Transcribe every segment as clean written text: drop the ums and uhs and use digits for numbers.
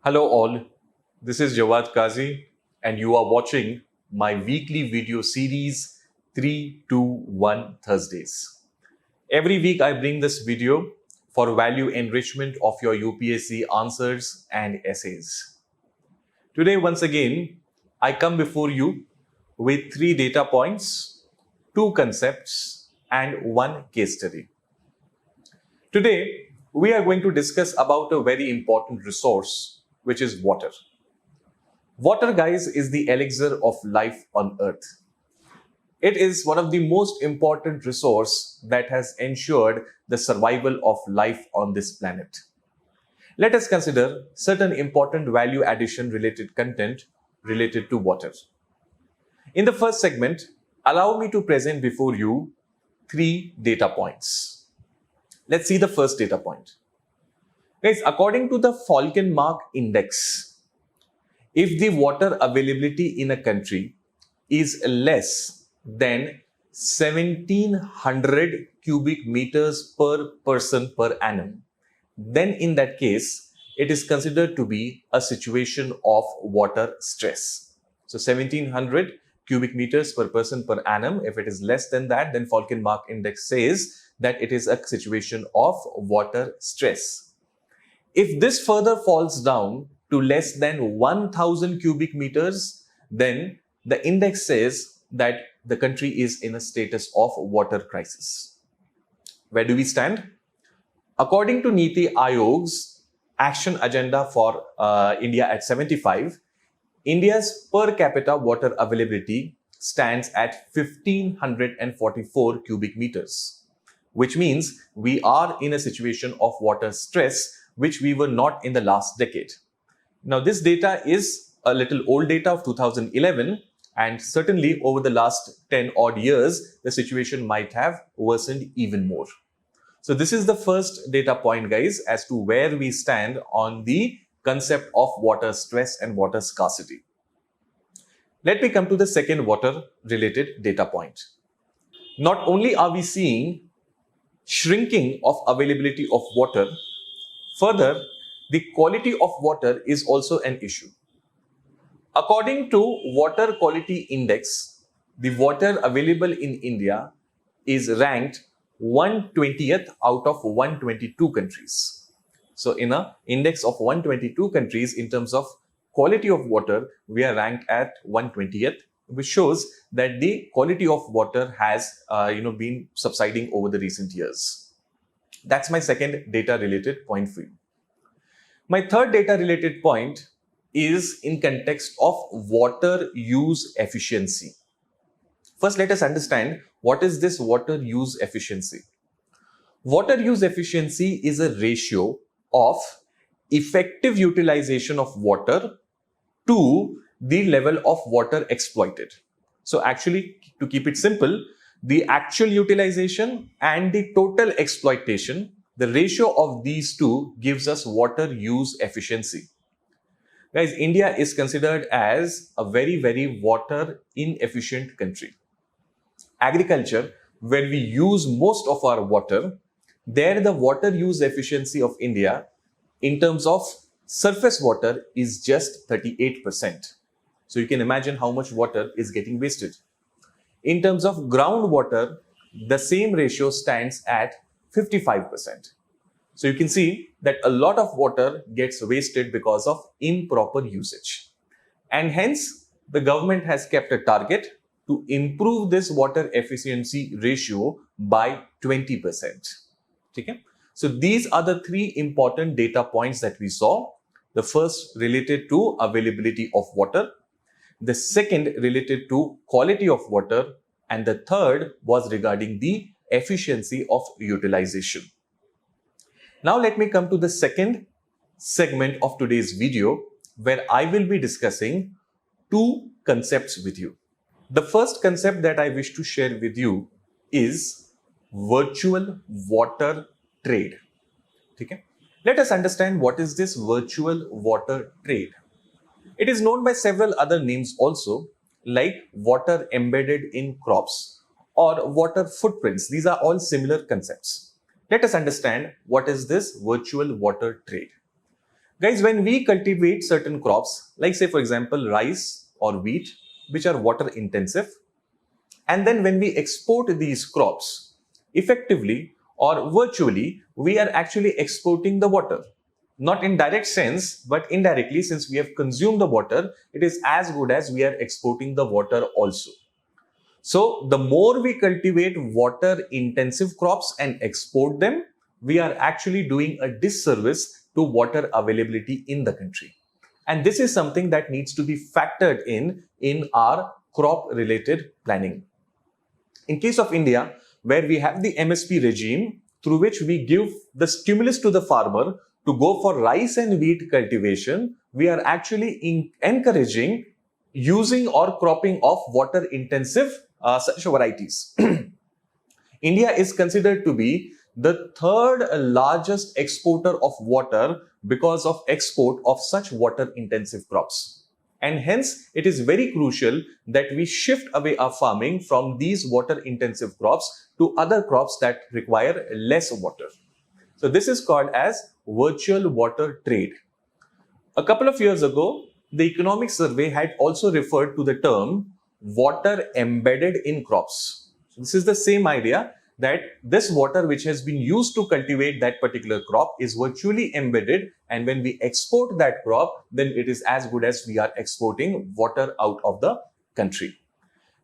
Hello all, this is Jawad Kazi and you are watching my weekly video series 321 Thursdays. Every week I bring this video for value enrichment of your UPSC answers and essays. Today once again I come before you with 3 data points, 2 concepts and 1 case study. Today we are going to discuss about a very important resource which is water. Water, guys, is the elixir of life on earth. It is one of the most important resource that has ensured the survival of life on this planet. Let us consider certain important value addition related content related to water. In the first segment, allow me to present before you 3 data points. Let's see the first data point. Guys, according to the Falcon Mark Index, if the water availability in a country is less than 1700 cubic meters per person per annum, then in that case, it is considered to be a situation of water stress. So 1700 cubic meters per person per annum, if it is less than that, then Falcon Mark Index says that it is a situation of water stress. If this further falls down to less than 1000 cubic meters, then the index says that the country is in a status of water crisis. Where do we stand? According to Niti Aayog's action agenda for India at 75, India's per capita water availability stands at 1544 cubic meters, which means we are in a situation of water stress which we were not in the last decade. Now, this data is a little old data of 2011, and certainly over the last 10 odd years, the situation might have worsened even more. So this is the first data point, guys, as to where we stand on the concept of water stress and water scarcity. Let me come to the second water related data point. Not only are we seeing shrinking of availability of water, further, the quality of water is also an issue. According to Water Quality Index, the water available in India is ranked 120th out of 122 countries. So in an index of 122 countries in terms of quality of water, we are ranked at 120th, which shows that the quality of water has been subsiding over the recent years. That's my second data related point for you. My third data related point is in context of water use efficiency. First, let us understand what is this water use efficiency. Water use efficiency is a ratio of effective utilization of water to the level of water exploited. So actually, to keep it simple, the actual utilization and the total exploitation, the ratio of these two gives us water use efficiency. Guys, India is considered as a very, very water inefficient country. Agriculture, where we use most of our water, there the water use efficiency of India in terms of surface water is just 38%. So you can imagine how much water is getting wasted. In terms of groundwater, the same ratio stands at 55%. So you can see that a lot of water gets wasted because of improper usage. And hence, the government has kept a target to improve this water efficiency ratio by 20%. Okay? So these are the 3 important data points that we saw. The first related to availability of water, the second related to quality of water, and the third was regarding the efficiency of utilization. Now let me come to the second segment of today's video, where I will be discussing 2 concepts with you. The first concept that I wish to share with you is virtual water trade. Okay? Let us understand what is this virtual water trade. It is known by several other names also, like water embedded in crops or water footprints. These are all similar concepts. Let us understand what is this virtual water trade. Guys, when we cultivate certain crops, like say for example rice or wheat, which are water intensive, and then when we export these crops, effectively or virtually, we are actually exporting the water. Not in direct sense, but indirectly, since we have consumed the water, it is as good as we are exporting the water also. So the more we cultivate water intensive crops and export them, we are actually doing a disservice to water availability in the country. And this is something that needs to be factored in our crop related planning. In case of India, where we have the MSP regime through which we give the stimulus to the farmer to go for rice and wheat cultivation, we are actually encouraging using or cropping of water intensive such varieties. India is considered to be the third largest exporter of water because of export of such water intensive crops. And hence, it is very crucial that we shift away our farming from these water intensive crops to other crops that require less water. So this is called as virtual water trade. A couple of years ago, the Economic Survey had also referred to the term water embedded in crops. So this is the same idea that this water which has been used to cultivate that particular crop is virtually embedded, and when we export that crop, then it is as good as we are exporting water out of the country.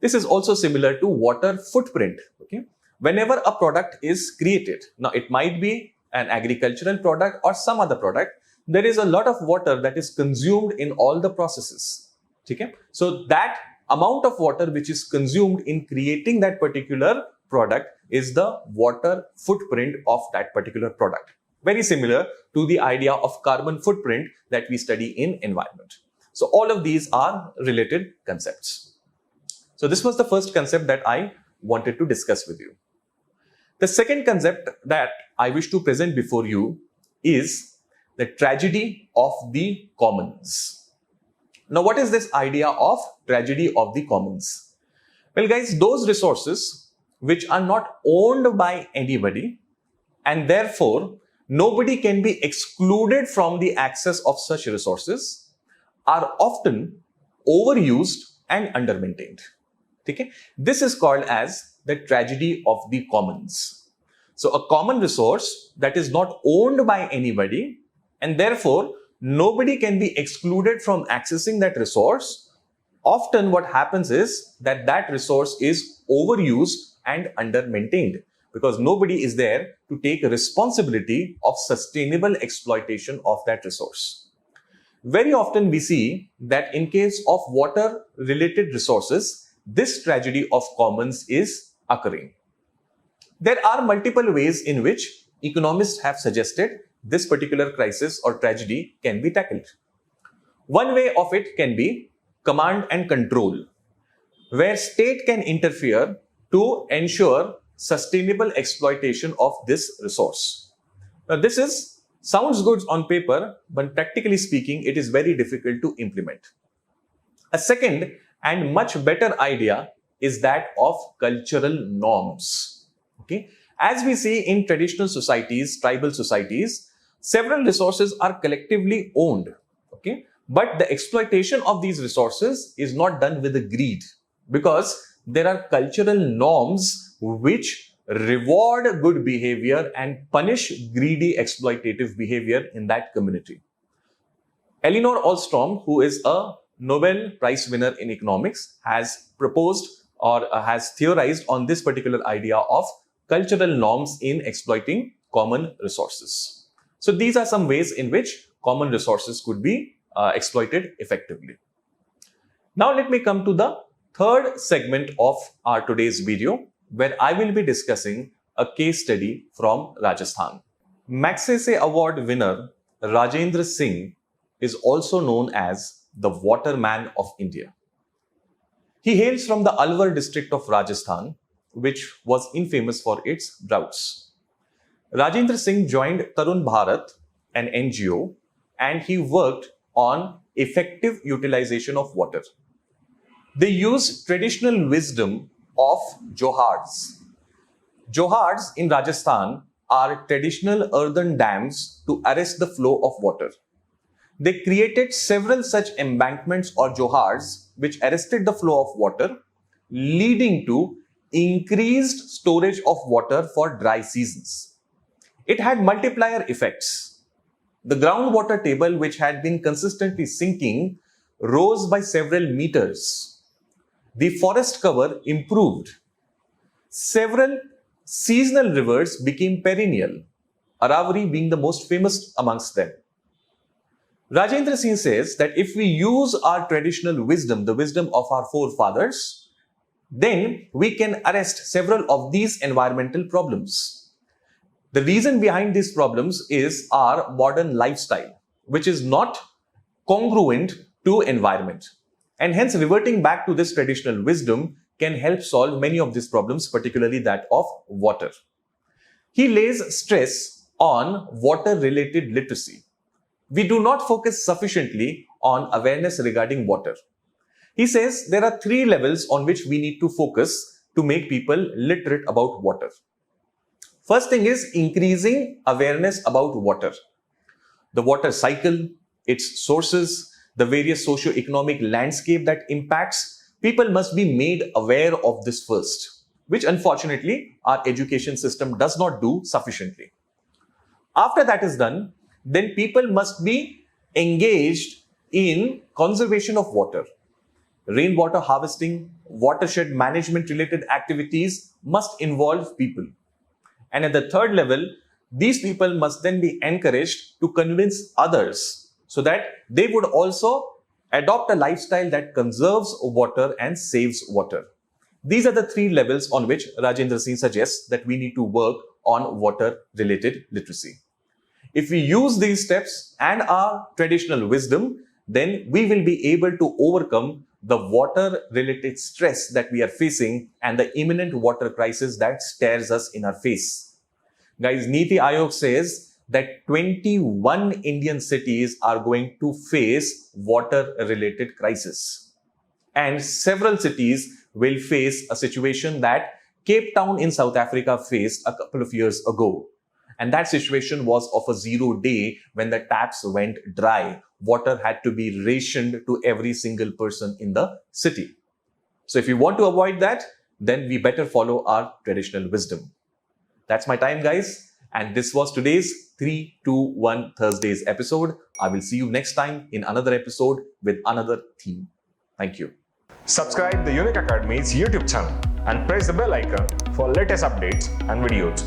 This is also similar to water footprint. Okay, whenever a product is created, now it might be an agricultural product or some other product, there is a lot of water that is consumed in all the processes. Okay, so that amount of water which is consumed in creating that particular product is the water footprint of that particular product. Very similar to the idea of carbon footprint that we study in environment. So all of these are related concepts. So this was the first concept that I wanted to discuss with you. The second concept that I wish to present before you is the tragedy of the commons. Now, what is this idea of tragedy of the commons? Well, guys, those resources which are not owned by anybody and therefore nobody can be excluded from the access of such resources are often overused and undermaintained. Okay? This is called as the tragedy of the commons. So a common resource that is not owned by anybody and therefore nobody can be excluded from accessing that resource. Often what happens is that that resource is overused and under-maintained because nobody is there to take responsibility of sustainable exploitation of that resource. Very often we see that in case of water-related resources, this tragedy of commons is occurring. There are multiple ways in which economists have suggested this particular crisis or tragedy can be tackled. One way of it can be command and control, where state can interfere to ensure sustainable exploitation of this resource. Now, this sounds good on paper, but practically speaking, it is very difficult to implement. A second and much better idea is that of cultural norms. Okay? As we see in traditional societies, tribal societies, several resources are collectively owned. Okay? But the exploitation of these resources is not done with a greed because there are cultural norms which reward good behavior and punish greedy exploitative behavior in that community. Elinor Ostrom, who is a Nobel Prize winner in economics, has proposed or has theorized on this particular idea of cultural norms in exploiting common resources. So these are some ways in which common resources could be exploited effectively. Now let me come to the third segment of our today's video, where I will be discussing a case study from Rajasthan. Magsaysay Award winner Rajendra Singh is also known as the Waterman of India. He hails from the Alwar district of Rajasthan, which was infamous for its droughts. Rajendra Singh joined Tarun Bharat, an NGO, and he worked on effective utilization of water. They use traditional wisdom of johards. Johards in Rajasthan are traditional earthen dams to arrest the flow of water. they created several such embankments or johars which arrested the flow of water, leading to increased storage of water for dry seasons. It had multiplier effects. The groundwater table, which had been consistently sinking, rose by several meters. The forest cover improved. Several seasonal rivers became perennial, Aravari being the most famous amongst them. Rajendra Singh says that if we use our traditional wisdom, the wisdom of our forefathers, then we can arrest several of these environmental problems. The reason behind these problems is our modern lifestyle, which is not congruent to environment. And hence reverting back to this traditional wisdom can help solve many of these problems, particularly that of water. He lays stress on water-related literacy. We do not focus sufficiently on awareness regarding water. He says there are 3 levels on which we need to focus to make people literate about water. First thing is increasing awareness about water. The water cycle, its sources, the various socio-economic landscape that impacts, people must be made aware of this first, which unfortunately our education system does not do sufficiently. After that is done, then people must be engaged in conservation of water. Rainwater harvesting, watershed management related activities must involve people. And at the third level, these people must then be encouraged to convince others so that they would also adopt a lifestyle that conserves water and saves water. These are the 3 levels on which Rajendra Singh suggests that we need to work on water related literacy. If we use these steps and our traditional wisdom, then we will be able to overcome the water-related stress that we are facing and the imminent water crisis that stares us in our face. Guys, Niti Aayog says that 21 Indian cities are going to face water-related crisis. And several cities will face a situation that Cape Town in South Africa faced a couple of years ago. And that situation was of a 0 day when the taps went dry. Water had to be rationed to every single person in the city. So if you want to avoid that, then we better follow our traditional wisdom. That's my time, guys. And this was today's 3, 2, 1 Thursdays episode. I will see you next time in another episode with another theme. Thank you. Subscribe the Unique Academy's YouTube channel and press the bell icon for latest updates and videos.